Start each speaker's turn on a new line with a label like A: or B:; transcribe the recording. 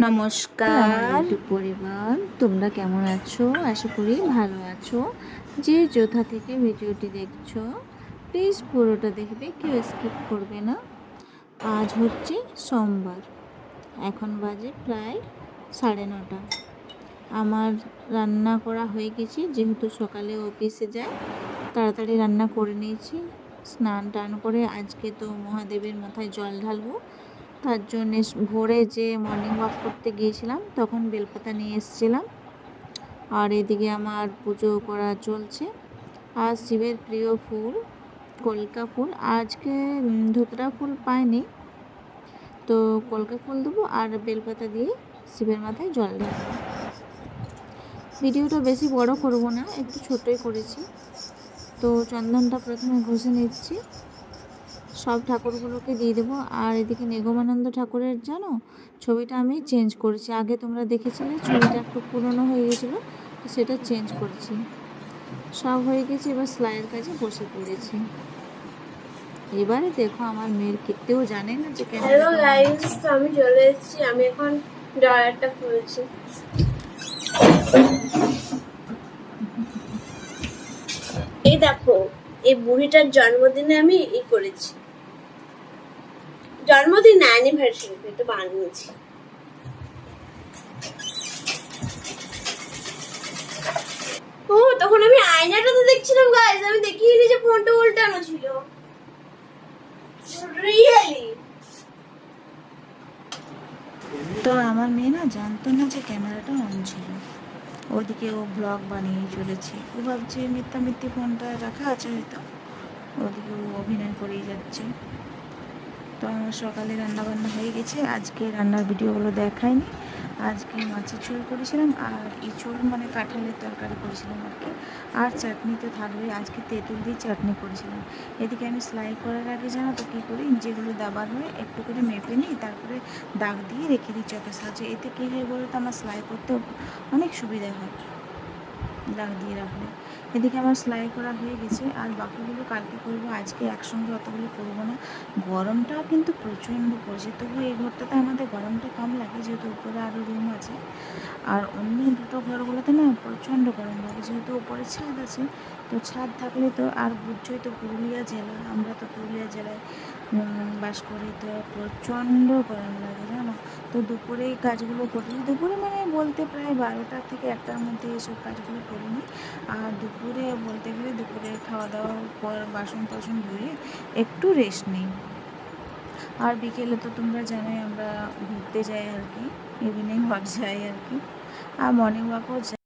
A: নমস্কার আমার ইউটিউব পরিবার, তোমরা কেমন আছো? আশা করি ভালো আছো। যে যোথা থেকে ভিডিওটি দেখছো প্লিজ পুরোটা দেখবে, কেউ স্কিপ করবে না। আজ হচ্ছে সোমবার, এখন বাজে প্রায় 9:30। আমার রান্না করা হয়ে গেছে, যেহেতু সকালে অফিসে যায় তাড়াতাড়ি রান্না করে নিয়েছি। স্নান টান করে আজকে তো মহাদেবের মাথায় জল ঢালবো, তার জন্যে ভোরে যে মর্নিং ওয়াক করতে গিয়েছিলাম তখন বেলপাতা নিয়ে এসেছিলাম। আর এদিকে আমার পুজো করা চলছে। আর শিবের প্রিয় ফুল কলকা ফুল, আজকে ধুতরা ফুল পাইনি, তো কলকা ফুল দেবো আর বেলপাতা দিয়ে শিবের মাথায় জল ঢালবো। ভিডিওটা বেশি বড় করব না, একটু ছোটোই করেছি। তো চন্দনটা প্রথমে ঘষে নিচ্ছি, সব ঠাকুরগুলোকে দিয়ে দেবো। আর এদিকে নিগমানন্দ ঠাকুরের জানো ছবিটা আমি চেঞ্জ করেছি, আগে তোমরা দেখেছিলে ছবিটা একটু পুরনো হয়ে গেছিলো, তো সেটা চেঞ্জ করেছি। সব হয়ে গেছে, এবার সেলাইয়ের কাজে বসে পড়েছি। এবারে দেখো আমার মেয়ের কেউ জানে না যে
B: হ্যালো গাইস, তো আমি চলে এসেছি। আমি এখন ড্রয়ারটা খুলছি। এই দেখো, এই বুড়িটার জন্মদিনে আমি করেছি। জন্মদিন না, অ্যানিভার্সারি এটা বানিয়েছি। ও তখন আমি আয়নাটাতে দেখছিলাম গাইস, আমি দেখিনি যে ফোনটা উল্টানো ছিল। রিয়েলি
A: তো আমার মেয়ে না জানতো না যে ক্যামেরাটা অন ছিল, ওদিকে ও ব্লগ বানিয়ে চলেছে। ও ভাবছে মিথ্যা ফোনটা রাখা আছে হয়তো, ওদিকে ও অভিনয় করেই যাচ্ছে। তো আমার সকালে রান্নাবান্না হয়ে গেছে। আজকে রান্নার ভিডিওগুলো দেখায়নি। আজকে মাছের ঝোল করেছিলাম আর ইঁচড় মানে কাঁঠালের তরকারি করেছিলাম আর কি। আর চাটনি তো থাকবেই, আজকে তেঁতুল দিয়ে চাটনি করেছিলাম। এদিকে আমি সেলাই করার আগে জানো তো কী করি, যেগুলো দাবার হয় একটু করে মেপে নিই, তারপরে দাগ দিয়ে রেখে দিই চকের সাহায্যে। এতে কী হয় বলো তো, আমার সেলাই করতে অনেক সুবিধা হয় দাগ দিয়ে রাখলে। এদিকে আমার সেলাই করা হয়ে গেছে, আর বাকিগুলো কালকে করব, আজকে একসঙ্গে অতগুলো করবো না। গরমটাও কিন্তু প্রচণ্ড পড়েছে, তবু এই ঘরটাতে আমাদের গরমটা কম লাগে যেহেতু উপরে আরও রুম আছে। আর অন্য দুটো ঘরগুলোতে না প্রচণ্ড গরম লাগে, যেহেতু উপরে ছাদ আছে। তো ছাদ থাকলে তো, আর বুঝছোই তো পুরুলিয়া জেলা, আমরা তো পুরুলিয়া জেলায় বাস করি, তো প্রচণ্ড গরম লাগে জানো। তো দুপুরে এই কাজগুলো করি, দুপুরে মানে বলতে প্রায় 12টা থেকে 1টার মধ্যে এসব কাজগুলো করে নিই। আর দুপুরে বলতে গেলে দুপুরে খাওয়া দাওয়ার পর বাসন টাসন ধুয়ে একটু রেস্ট নিই। আর বিকেলে তো তোমরা জানোই আমরা ঘুরতে যাই আর কি, ইভিনিং ওয়াক যাই আর কি, আর মর্নিং ওয়াকও যাই।